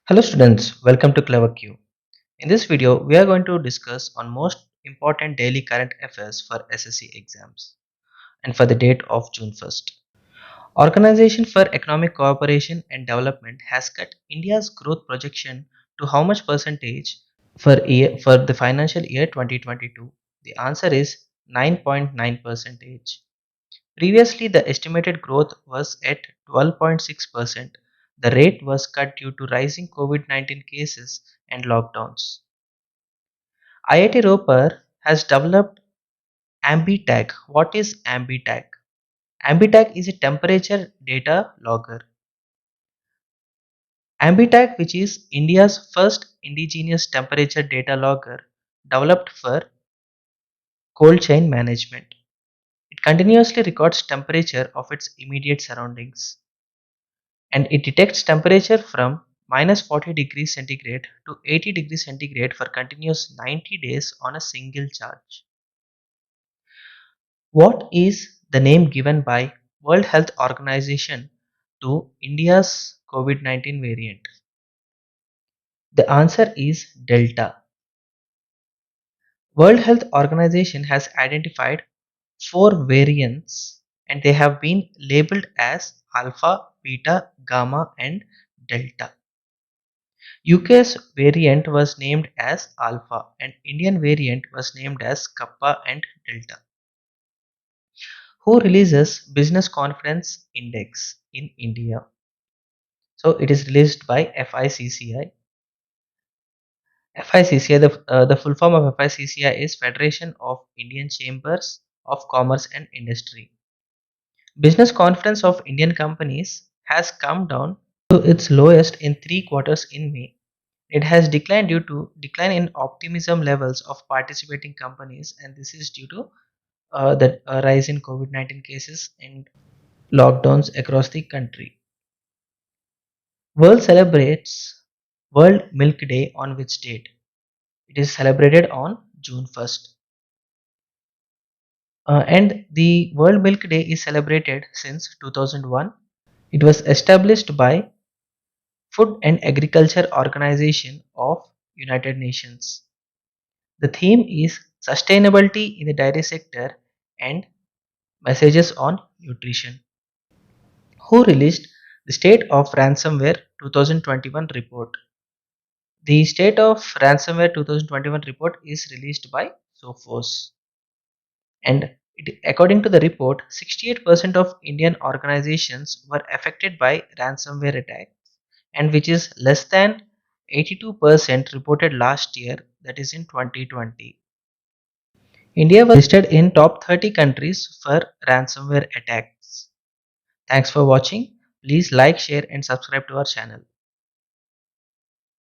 Hello students, welcome to CleverQ. In this video, we are going to discuss on most important daily current affairs for SSC exams and for the date of June 1st. Organization for Economic Cooperation and Development has cut India's growth projection to how much percentage for the financial year 2022? The answer is 9.9 percentage. Previously, the estimated growth was at 12.6%. The rate was cut due to rising COVID-19 cases and lockdowns. IIT Ropar has developed AmbiTag. What is AmbiTag? AmbiTag is a temperature data logger. AmbiTag, which is India's first indigenous temperature data logger developed for cold chain management. It continuously records temperature of its immediate surroundings, and it detects temperature from minus 40 degrees centigrade to 80 degrees centigrade for continuous 90 days on a single charge. What is the name given by World Health Organization to India's COVID-19 variant? The answer is Delta. World Health Organization has identified four variants and they have been labeled as alpha, beta, gamma and delta. UK's variant was named as Alpha and Indian variant was named as Kappa and Delta. Who releases Business Confidence Index in India? So it is released by FICCI. FICCI, the full form of FICCI is Federation of Indian Chambers of Commerce and Industry. Business confidence of Indian companies has come down to its lowest in 3 quarters in May. It has declined due to decline in optimism levels of participating companies, and this is due to the rise in COVID-19 cases and lockdowns across the country. World celebrates World Milk Day on which date? It is celebrated on June 1st. And the World Milk Day is celebrated since 2001. It was established by Food and Agriculture Organization of United Nations. The theme is sustainability in the dairy sector and messages on nutrition. Who released the State of Ransomware 2021 report? The State of Ransomware 2021 report is released by Sophos. And according to the report, 68% of Indian organizations were affected by ransomware attacks, and which is less than 82% reported last year, that is in 2020. India was listed in top 30 countries for ransomware attacks. Thanks for watching. Please like, share and subscribe to our channel.